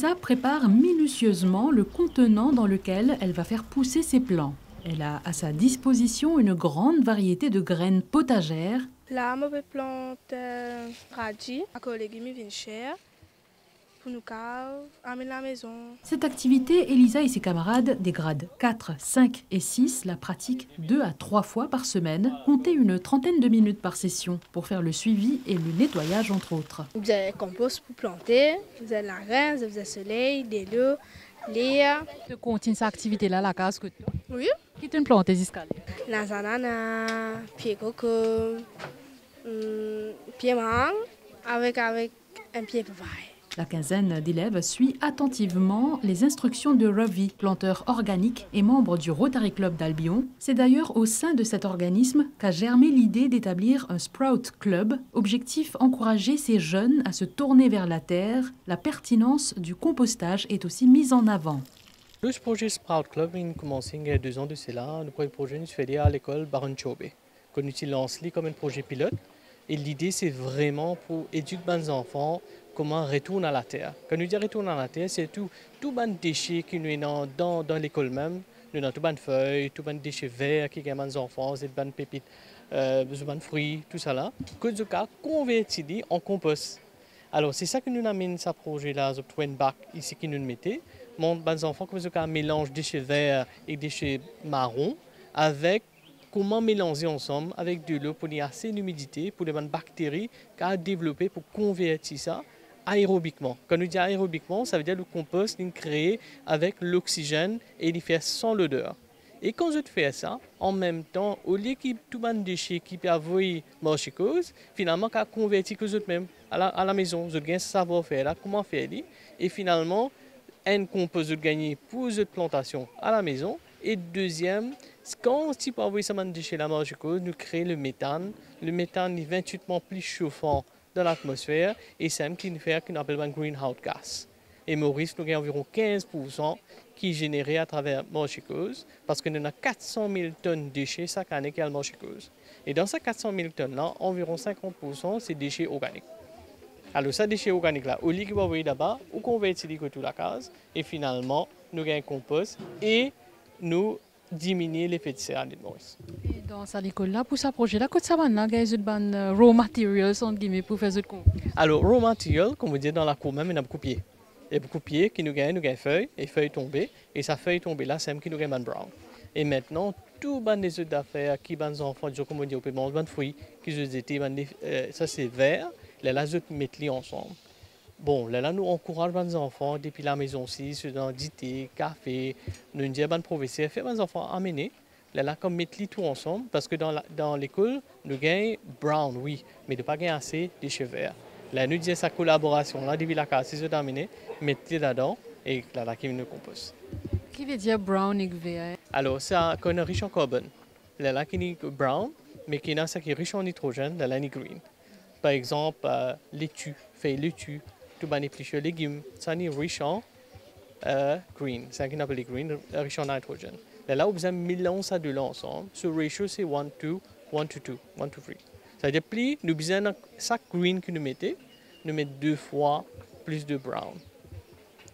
Elisa prépare minutieusement le contenant dans lequel elle va faire pousser ses plants. Elle a à sa disposition une grande variété de graines potagères. Là, je vais planter radis, les légumes viennent chers pour nous amener à la maison. Cette activité, Elisa et ses camarades des grades 4, 5 et 6 la pratiquent 2 à 3 fois par semaine, comptez une trentaine de minutes par session pour faire le suivi et le nettoyage entre autres. Vous avez le compost pour planter, vous avez la reine, vous avez le soleil, des l'eau, l'air. Tu continues cette activité-là à la case que tu as? Oui. Qui te plante jusqu'à là? Les ananas, pieds coco, pieds mangue, avec un pied papaye. La quinzaine d'élèves suit attentivement les instructions de Ravi, planteur organique et membre du Rotary Club d'Albion. C'est d'ailleurs au sein de cet organisme qu'a germé l'idée d'établir un Sprout Club, objectif encourager ces jeunes à se tourner vers la terre. La pertinence du compostage est aussi mise en avant. Le projet Sprout Club a commencé il y a 2 ans de cela. Le premier projet nous fait à l'école Baron Chobe, qu'on utilise comme un projet pilote. Et l'idée, c'est vraiment pour éduquer les enfants comment retourner à la terre. Quand nous disons retourner à la terre, c'est tout les déchets qui nous sont dans l'école même. Nous avons tout les feuilles, tout les déchets verts qui ont les enfants, c'est les pépites, les fruits, tout ça là. Que nous avons converti en compost. Alors, c'est ça que nous amène ce projet-là, ce twin bac ici que nous mettons. Les enfants, comme ça, mélange déchets verts et déchets marrons avec comment mélanger ensemble avec de l'eau pour y avoir assez d'humidité pour les bonnes bactéries qu'a développé pour convertir ça aérobiquement. Quand nous disons aérobiquement, ça veut dire que le compost est créé avec l'oxygène et il fait sans l'odeur. Et quand je fais ça, en même temps, au lieu que tout les déchets qui peuvent avoir marché cause, finalement, qu'à convertir que eux-mêmes à la maison, je gagne ce savoir-faire là, comment faire et finalement, un compost de gagner pour les plantations à la maison. Et deuxième, quand tu peux envoyer ça de déchets à la marche cause, nous créons le méthane. Le méthane est 28 fois plus chauffant dans l'atmosphère et c'est ce qui nous fait qu'on appelle un greenhouse gas. Et Maurice, nous avons environ 15% qui est généré à travers Marchicose parce que nous avons 400 000 tonnes de déchets chaque année qui est à Marchicose. Et dans ces 400 000 tonnes-là, environ 50% c'est déchets organiques. Alors, ces déchets organiques-là, au lieu de les envoyer là-bas, on convertit toute la case et finalement, nous avons un compost et nous diminuons l'effet de serre à l'île Maurice. Et dans cette école-là, pour ce projet-là, qu'est-ce que ça va il y a des raw materials pour faire ce qu'on. Alors, raw material, comme vous dites dans la cour même, il y a beaucoup de pieds. Il y a beaucoup de pieds qui nous gagnent feuilles, et feuilles tombées, et sa feuille tombée là, c'est qui nous gagne brown. Et maintenant, tout les autres d'affaires qui les enfants, comme on dit, on mange des fruits, qui se étaient, ça c'est vert, là, je mettre les ensemble. Bon, là, nous encourageons les enfants depuis la maison aussi, dans du thé, café, nous disons aux professeurs, faites les enfants amener. Là, comme mettre les tout ensemble, parce que dans l'école, nous gagnons brown, oui, mais de pas gagner assez de cheveux verts. Là, nous disons sa collaboration, là, depuis la case, c'est d'amener, mettez là-dedans, et là, qui nous compose. Qui veut dire brown et vert? Alors, c'est qu'on est riche en carbone. Là, qui est brown, mais qui est ça qui est riche en nitrogène, là, est green. Par exemple, laitue, feuille laitue, tout les épluchures légumes, ça est riche en green, c'est ce qu'on appelle green, riche en nitrogène. Là, on besoin mélanger ça de ensemble. Ce ratio, c'est 1 to 2, 1 to 3. C'est-à-dire, plus nous besoin chaque green que nous mettons, nous mettons 2 fois plus de brown.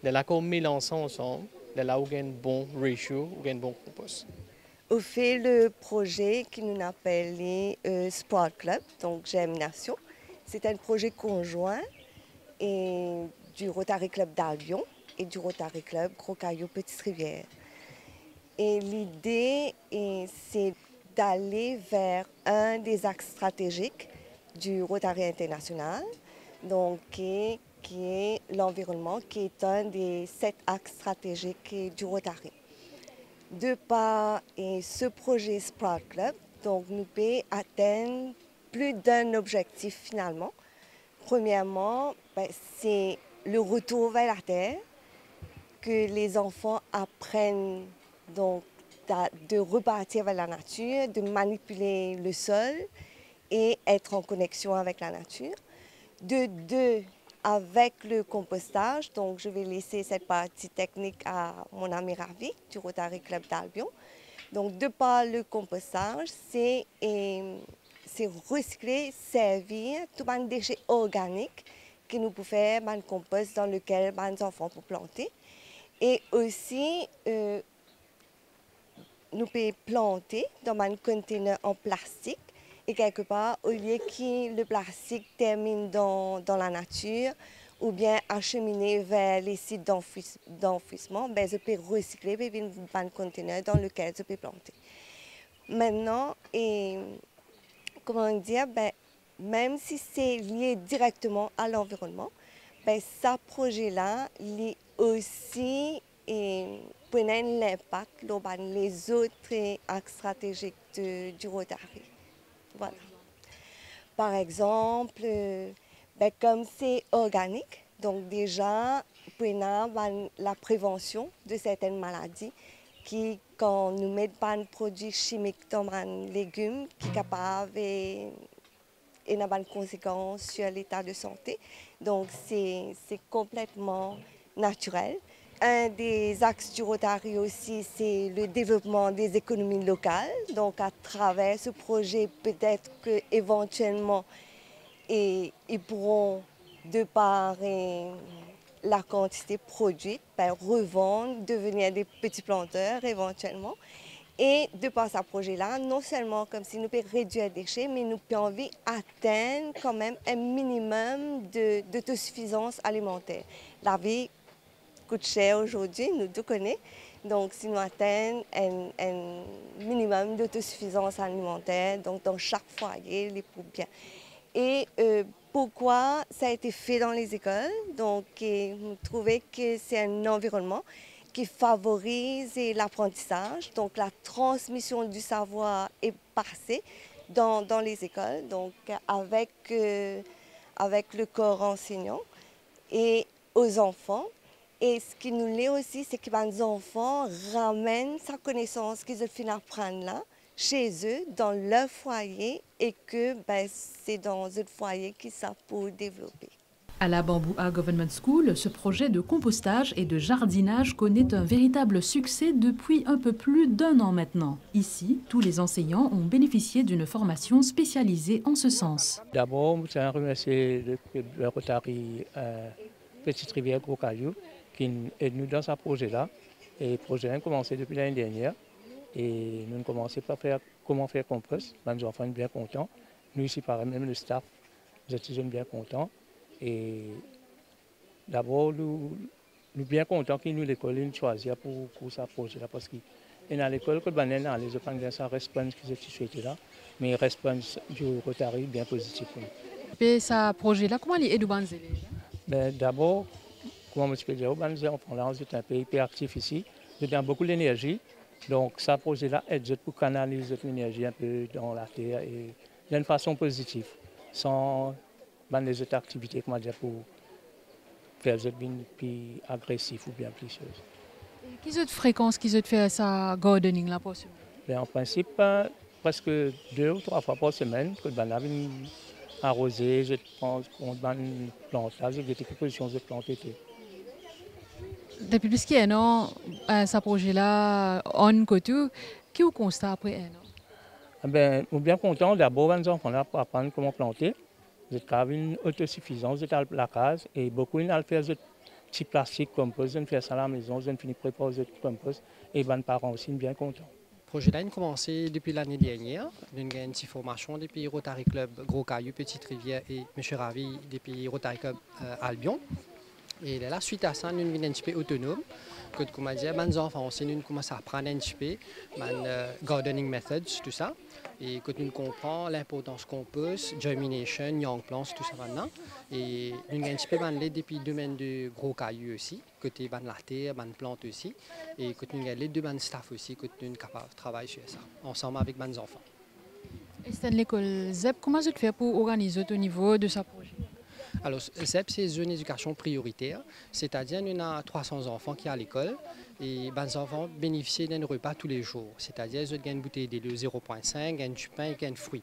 Là, quand on mélange ça ensemble, là, on a un bon ratio, on a un bon compost. On fait le projet qui nous appelle Sprout Club, donc germination. C'est un projet conjoint et du Rotary Club d'Albion et du Rotary Club Gros Caillou Petite Rivière. Et l'idée, c'est d'aller vers un des axes stratégiques du Rotary International, donc qui est l'environnement, qui est un des 7 axes stratégiques du Rotary. De par ce projet Sprout Club, donc nous pouvons atteindre plus d'un objectif finalement. Premièrement, c'est le retour vers la terre, que les enfants apprennent donc de repartir vers la nature, de manipuler le sol et être en connexion avec la nature. De 2, avec le compostage, donc je vais laisser cette partie technique à mon ami Ravi du Rotary Club d'Albion. Donc de par le compostage, c'est recycler, servir tout un déchet organique qui nous peut faire un compost dans lequel les enfants peuvent planter. Et aussi, nous pouvons planter dans un conteneur en plastique. Et quelque part, au lieu que le plastique termine dans la nature ou bien acheminé vers les sites d'enfouissement, ben, je peux recycler un conteneur dans lequel je peux planter. Maintenant, comment dire, ben, même si c'est lié directement à l'environnement, ben, ce projet-là est aussi prenait l'impact sur les autres axes stratégiques du Rotary. Voilà. Par exemple, ben, comme c'est organique, donc déjà, prenons la prévention de certaines maladies qui, quand nous mettons pas un produit chimique dans un légume, qui est capable et n'a pas de conséquences sur l'état de santé. Donc, c'est complètement naturel. Un des axes du Rotary aussi, c'est le développement des économies locales. Donc, à travers ce projet, peut-être qu'éventuellement, ils pourront, de par la quantité produite, ben, revendre, devenir des petits planteurs éventuellement. Et de par ce projet-là, non seulement comme si nous pouvons réduire les déchets, mais nous pouvons atteindre quand même un minimum d'autosuffisance alimentaire. La vie coûte cher aujourd'hui, nous tout connaissons. Donc, si nous atteignons un minimum d'autosuffisance alimentaire, donc dans chaque foyer, les pour bien. Et pourquoi ça a été fait dans les écoles? Donc, nous trouvons que c'est un environnement qui favorise l'apprentissage. Donc, la transmission du savoir est passée dans les écoles, donc avec le corps enseignant et aux enfants. Et ce qui nous l'est aussi, c'est que les enfants ramènent sa connaissance qu'ils ont fini d'apprendre là, chez eux, dans leur foyer, et que ben, c'est dans un foyer qu'ils savent pour développer. À la Bambouha Government School, ce projet de compostage et de jardinage connaît un véritable succès depuis un peu plus d'1 an maintenant. Ici, tous les enseignants ont bénéficié d'une formation spécialisée en ce sens. D'abord, je tiens à remercier le Rotary Petite Rivière Gros Caillou qui aide nous dans ce projet-là. Et le projet a commencé depuis l'année dernière. Et nous avons commencé par faire comment faire compost. Les enfants sont bien contents. Nous ici, pareil, même le staff, nous sommes bien contents. Et d'abord, nous sommes bien contents que nous, l'école, nous choisir pour ce projet-là. Parce que dans l'école, quand on est allé, je pense que ça réponse qui est souhaité là, mais réponse du Rotary bien positif. Et ce projet-là, comment il aide les élèves? D'abord, comment je peux dire, les enfants là, c'est un pays hyperactif ici, ils ont beaucoup d'énergie. Donc, ce projet-là aide pour canaliser l'énergie un peu dans la terre et d'une façon positive, sans les autres activités comment dire, pour faire des choses plus agressives ou bien plus choses. Quelles autres fréquences qu'ils ont fait ça gardening là pour semaine? En principe, presque 2 ou 3 fois par semaine, que on a arrosé, je pense, on a une plante là, j'ai des positions de plantes été. Depuis plus qu'il y a un an, ce projet-là, on côté, qui vous constate après un an? Nous sommes bien contents d'abord, les enfants là pour apprendre comment planter. Vous avez une autosuffisance, vous avez la case et beaucoup ils fait des petits plastiques compost, ils font ça à la maison, ils finissent par préparer des compost et les parents aussi sont bien contents. Le projet-là a commencé depuis l'année dernière. Nous avons une petite formation depuis Rotary Club Gros Caillou, Petite Rivière et M. Ravi depuis Rotary Club Albion. Et là, suite à ça, nous sommes un petit peu autonomes. Comme je disais, les enfants aussi, nous commençons à apprendre un petit peu les gardening methods, tout ça. Et quand nous comprenons l'importance compost, germination, young plants, tout ça maintenant. Et nous avons un petit peu l'aide depuis le domaine de Gros Caillou aussi, côté la terre, les plantes aussi. Et quand nous avons l'aide de staff aussi, quand nous sommes capables de travailler sur ça, ensemble avec les enfants. Et c'est l'école ZEP, comment vous faites pour organiser au niveau de ce projet? Alors, ZEP, c'est une éducation prioritaire, c'est-à-dire nous avons 300 enfants qui sont à l'école et les enfants bénéficient d'un repas tous les jours, c'est-à-dire ils ont une bouteille de lait 0,5, un du pain et un fruit.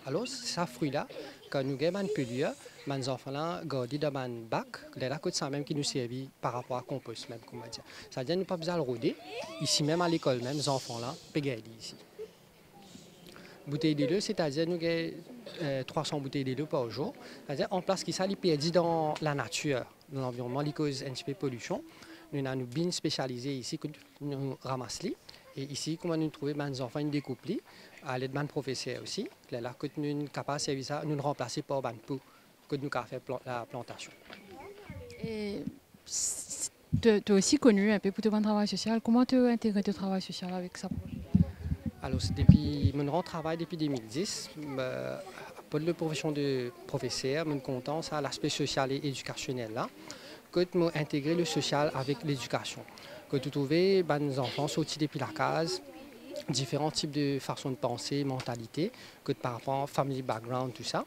Alors, ces fruits-là, quand nous avons un pelure, les enfants gardent dans un bac, là, c'est même qui nous servent par rapport à compost, même, comme on dit. C'est-à-dire nous n'avons pas besoin de le rôder, ici même à l'école, même les enfants-là, peuvent garder ici. Bouteille de lait, c'est-à-dire nous avons 300 bouteilles d'eau par jour. C'est-à-dire en place qui ça les perdus dans la nature, dans l'environnement, les causes un petit peu pollution. Nous avons bien spécialisé ici que nous ramassons. Et ici, comment nous trouvons des enfants une découplés à l'aide de professeurs aussi. Là, que nous sommes capables de servir ça, nous remplacer par des poux que nous avons fait la plantation. Et tu as aussi connu un peu pour ton travail social. Comment tu as intégré ton travail social avec ça? Alors, depuis mon travail depuis 2010, pour la profession de professeur, je suis content de l'aspect social et éducationnel là, que tu as intégré le social avec l'éducation. Que tu trouvais des enfants sortis depuis la case, différents types de façons de penser, mentalité, que par rapport au family background, tout ça.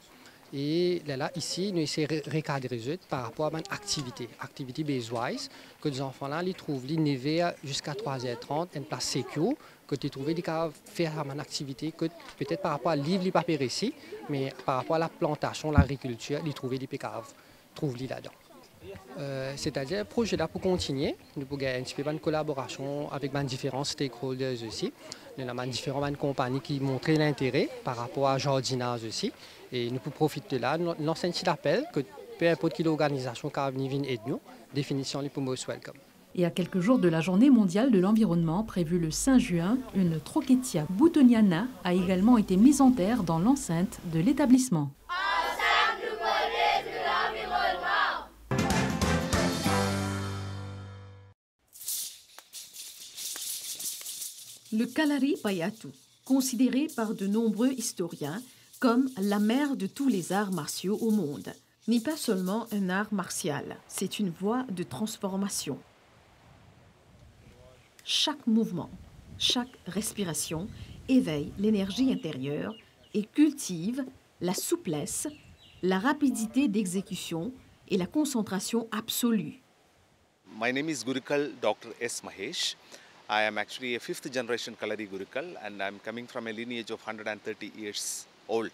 Et là, ici, nous essayons de recadrer par rapport à une activité base-wise, que les enfants-là, ils trouvent l'hiver jusqu'à 3h30, une place sécure, que tu trouves qu'ils peuvent faire une activité que peut-être par rapport à livre, ils ne peuvent pas ici, mais par rapport à la plantation, l'agriculture, ils trouvent qu'ils peuvent trouver là-dedans. C'est-à-dire, le projet là pour continuer, nous pouvons un petit peu de collaboration avec différents stakeholders aussi. Nous avons différentes compagnies qui montrent l'intérêt par rapport à jardinage aussi. Et nous pouvons profiter de là. Nous lançons un petit appel que peu importe quelle organisation qui vient aider nous, définition les most welcome. Et à quelques jours de la Journée mondiale de l'environnement prévue le 5 juin, une Trochetia boutoniana a également été mise en terre dans l'enceinte de l'établissement. Le Kalari Payatu, considéré par de nombreux historiens comme la mère de tous les arts martiaux au monde, n'est pas seulement un art martial, c'est une voie de transformation. Chaque mouvement, chaque respiration éveille l'énergie intérieure et cultive la souplesse, la rapidité d'exécution et la concentration absolue. My name is Gurukul Dr. S. Mahesh. I am actually a 5th generation Kalari Gurukul and I am coming from a lineage of 130 years old.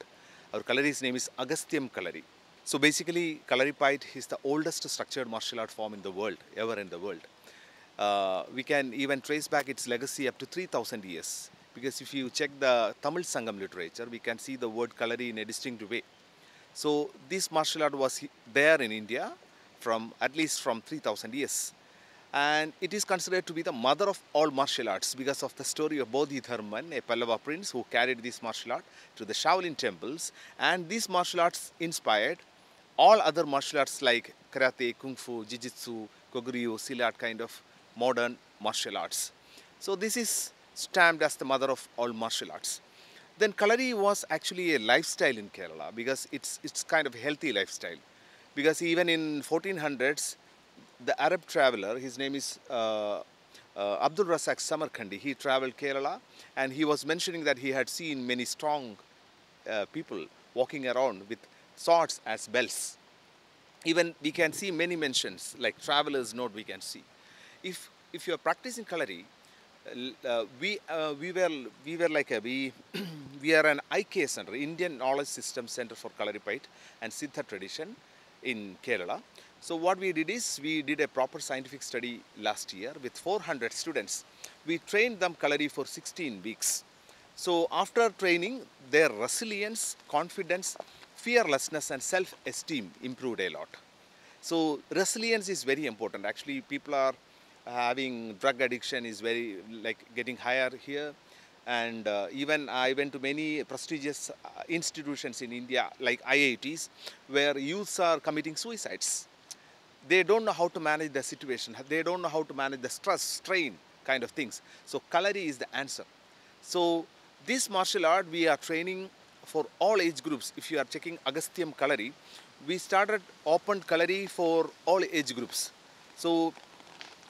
Our Kalari's name is Agasthyam Kalari. So basically Kalaripayat is the oldest structured martial art form in the world, ever in the world. We can even trace back its legacy up to 3000 years because if you check the Tamil Sangam literature, we can see the word Kalari in a distinct way. So this martial art was there in India at least from 3000 years. And it is considered to be the mother of all martial arts because of the story of Bodhidharman, a Pallava prince who carried this martial art to the Shaolin temples. And these martial arts inspired all other martial arts like karate, kung fu, jiu-jitsu, koguryu, silat kind of modern martial arts. So this is stamped as the mother of all martial arts. Then Kalari was actually a lifestyle in Kerala because it's kind of a healthy lifestyle. Because even in 1400s, the Arab traveler, his name is Abdul Razak Samarkandi, he traveled Kerala and he was mentioning that he had seen many strong people walking around with swords as belts. Even we can see many mentions like traveler's note we can see. If you are practicing Kalari, we are an IK center, Indian Knowledge System Center for Kalaripayat and Siddha tradition in Kerala. So what we did is, we did a proper scientific study last year with 400 students. We trained them Kalari for 16 weeks. So after training, their resilience, confidence, fearlessness and self-esteem improved a lot. So resilience is very important. Actually, people are having drug addiction is getting higher here. And even I went to many prestigious institutions in India like IITs where youths are committing suicides. They don't know how to manage the situation. They don't know how to manage the stress, strain kind of things. So Kalari is the answer. So this martial art we are training for all age groups. If you are checking Agasthyam Kalari, we started open Kalari for all age groups. So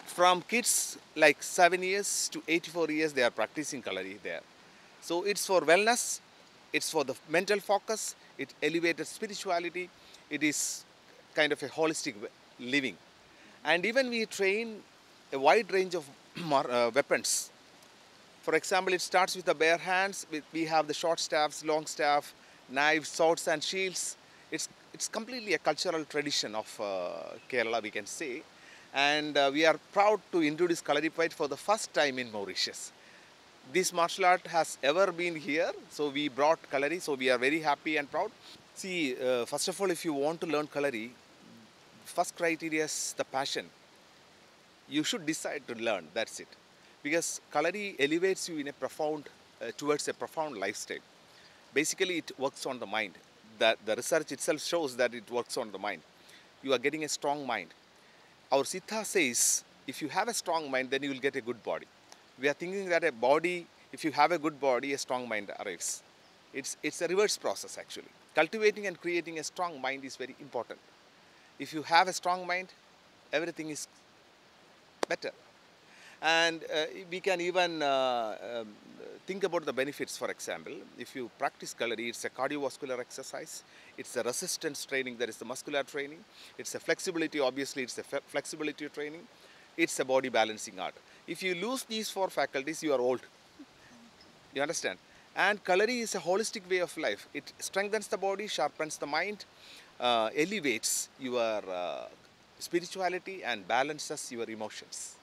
from kids like 7 years to 84 years, they are practicing Kalari there. So it's for wellness, it's for the mental focus, it elevated spirituality, it is kind of a holistic living. And even we train a wide range of weapons. For example, it starts with the bare hands. We have the short staffs, long staff, knives, swords and shields. It's completely a cultural tradition of Kerala, we can say. And we are proud to introduce Kalaripayat for the first time in Mauritius. this martial art has ever been here. So we brought Kalari, so we are very happy and proud. See, first of all, if you want to learn Kalari, first criteria is the passion. You should decide to learn, that's it. Because Kalari elevates you in a profound, towards a profound lifestyle. Basically, it works on the mind. The research itself shows that it works on the mind. You are getting a strong mind. Our Siddha says, if you have a strong mind, then you will get a good body. We are thinking that a body, if you have a good body, a strong mind arrives. It's a reverse process actually. Cultivating and creating a strong mind is very important. If you have a strong mind, everything is better. And we can even think about the benefits. For example, if you practice Kalari, it's a cardiovascular exercise, it's a resistance training, there is the muscular training, it's a flexibility, obviously it's a flexibility training, it's a body balancing art. If you lose these 4 faculties, you are old. You understand? And Kalari is a holistic way of life. It strengthens the body, sharpens the mind, elevates your spirituality and balances your emotions.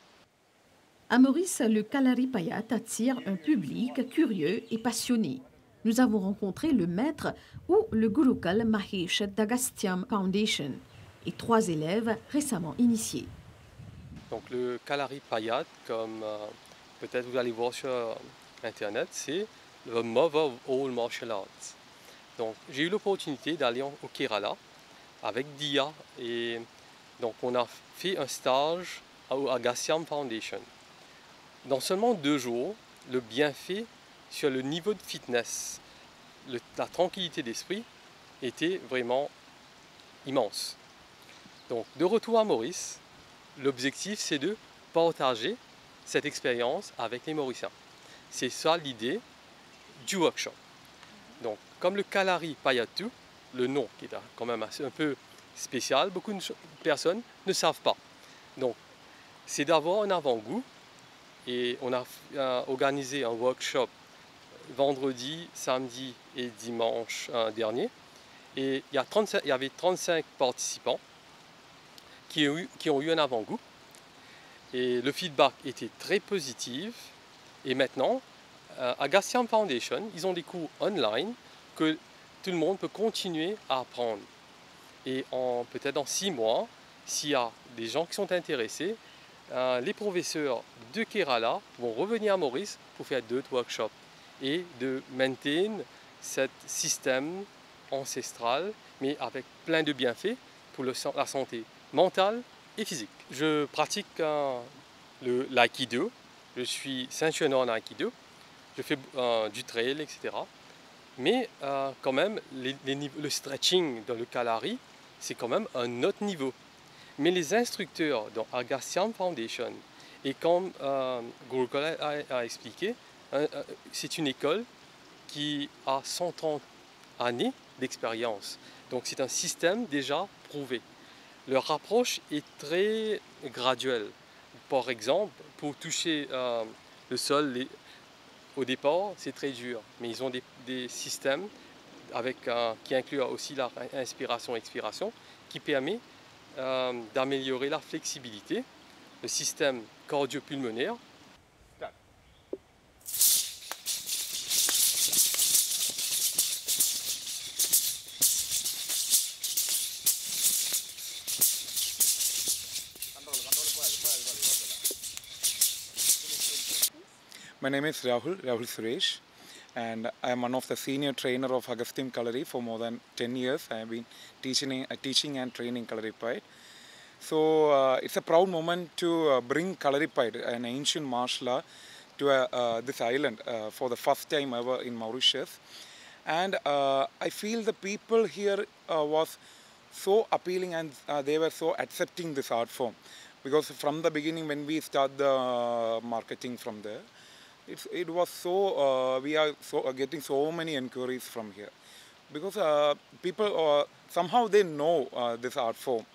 À Maurice, le Kalari Payat attire un public curieux et passionné. Nous avons rencontré le maître ou le Gurukul Mahesh d'Agasthyam Foundation et 3 élèves récemment initiés. Donc le Kalari Payat, comme peut-être vous allez voir sur Internet, c'est le mother of all martial arts. Donc j'ai eu l'opportunité d'aller au Kerala avec Dia et donc on a fait un stage à Agasthyam Foundation. Dans seulement 2 jours, le bienfait sur le niveau de fitness, la tranquillité d'esprit était vraiment immense. Donc de retour à Maurice, l'objectif c'est de partager cette expérience avec les Mauriciens. C'est ça l'idée du workshop. Donc comme le Kalari Payatu, le nom qui est quand même un peu spécial, beaucoup de personnes ne savent pas. Donc c'est d'avoir un avant-goût. Et on a organisé un workshop vendredi, samedi et dimanche dernier. Et il y avait 35 participants qui ont eu un avant-goût. Et le feedback était très positif. Et maintenant, à Agasthyam Foundation, ils ont des cours online que tout le monde peut continuer à apprendre. Et peut-être dans 6 mois, s'il y a des gens qui sont intéressés, les professeurs de Kerala vont revenir à Maurice pour faire d'autres workshops et de maintenir ce système ancestral, mais avec plein de bienfaits pour la santé mentale et physique. Je pratique l'aïkido, je suis ceinture en aïkido, je fais du trail, etc. Mais quand même, le stretching dans le Kalari, c'est quand même un autre niveau. Mais les instructeurs dans Agasthyam Foundation, et comme Gurukul a expliqué, c'est une école qui a 130 années d'expérience. Donc c'est un système déjà prouvé. Leur approche est très graduelle. Par exemple, pour toucher le sol, au départ, c'est très dur. Mais ils ont des systèmes qui incluent aussi la inspiration-expiration, qui permet d'améliorer la flexibilité, le système cardio-pulmonaire. My name is Rahul Suresh, and I am one of the senior trainer of Agasthyam Kalari for more than 10 years. I have been teaching and training Kalaripayat. So it's a proud moment to bring Kalaripayat, an ancient martial art, to this island for the first time ever in Mauritius. And I feel the people here was so appealing, and they were so accepting this art form. Because from the beginning, when we start the marketing from there, it was so, we are getting so many inquiries from here. Because people, somehow they know this art form.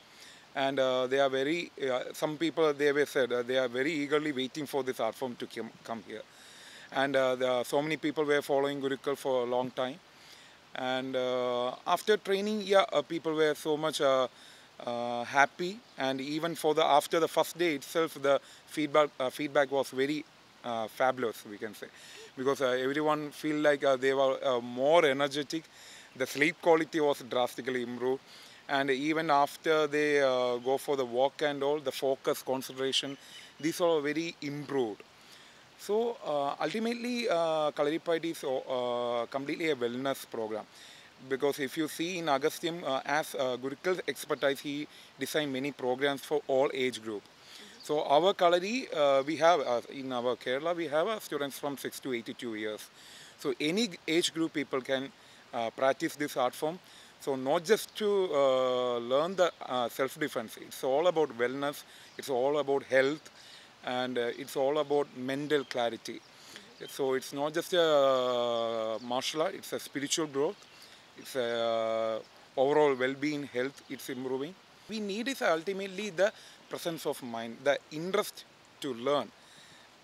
And they are very, some people, they were said, they are very eagerly waiting for this art form to come here. And there are so many people were following Gurukul for a long time. And after training, yeah, people were so much happy. And even for after the first day itself, the feedback was very fabulous, we can say, because everyone feel like they were more energetic. The sleep quality was drastically improved, and even after they go for the walk and all, the focus, concentration, these are very improved. So ultimately, Kalaripayat is completely a wellness program. Because if you see in Agasthyam, as Gurukul's expertise, he designed many programs for all age groups. So our Kalari, we have, in our Kerala, we have students from 6 to 82 years. So any age group people can practice this art form. So not just to learn the self-defense, it's all about wellness, it's all about health, and it's all about mental clarity. So it's not just a martial art, it's a spiritual growth, it's a overall well-being, health, it's improving. We need is ultimately the presence of mind, the interest to learn.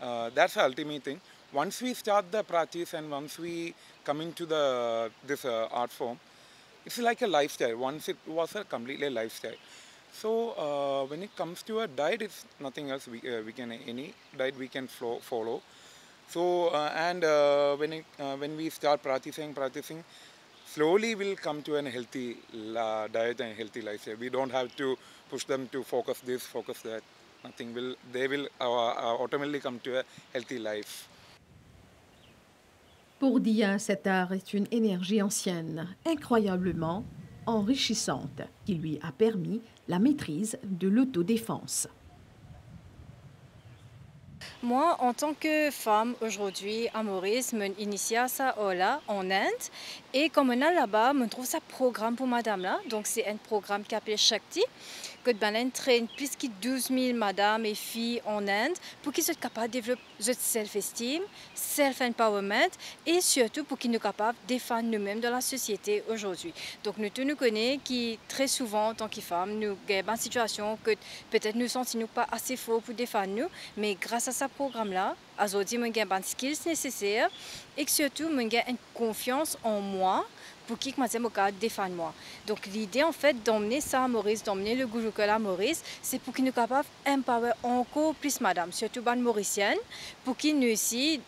That's the ultimate thing. Once we start the practice and once we come into this art form, it's like a lifestyle. Once it was a completely lifestyle. So when it comes to a diet, it's nothing else. Any diet we can follow. So when we start practicing, slowly we'll come to a healthy diet and healthy lifestyle. We don't have to push them to focus this, focus that. Nothing. They will automatically come to a healthy life. Pour Dia, cet art est une énergie ancienne, incroyablement enrichissante, qui lui a permis la maîtrise de l'autodéfense. Moi, en tant que femme, aujourd'hui, à Maurice, je m'ai initiée à ça en Inde. Et comme on a là-bas, je trouve ça programme pour madame là. Donc, c'est un programme qui s'appelle Shakti, que ben traîne plus de 12 000 madames et filles en Inde pour qu'ils soient capables de développer leur self-esteem, self-empowerment et surtout pour qu'ils soient capables de défendre nous-mêmes dans la société aujourd'hui. Donc nous tous nous connaissons qui très souvent en tant que femmes, nous avons une situation que peut-être nous ne sentons pas assez fort pour défendre nous, mais grâce à ce programme-là, aujourd'hui nous avons les skills nécessaires et surtout nous avons une confiance en moi pour qui je défendre moi. Donc l'idée en fait d'emmener ça à Maurice, d'emmener le Gurukul à Maurice, c'est pour qu'ils nous capables d'empower encore plus madame, surtout les mauriciennes, pour qu'ils nous aussi,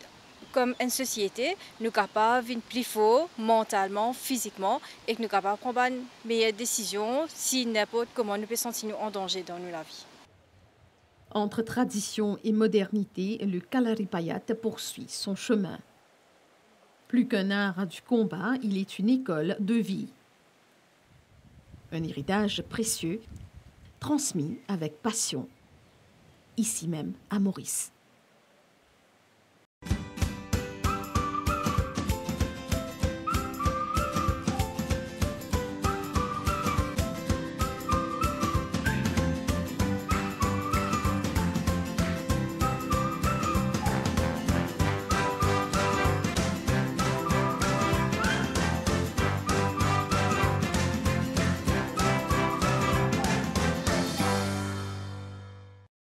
comme une société, nous capables d'être plus forts mentalement, physiquement, et que nous capables de prendre une meilleure décision si n'importe comment nous peut sentir nous en danger dans la vie. Entre tradition et modernité, le Kalaripayat poursuit son chemin. Plus qu'un art du combat, il est une école de vie. Un héritage précieux, transmis avec passion, ici même à Maurice.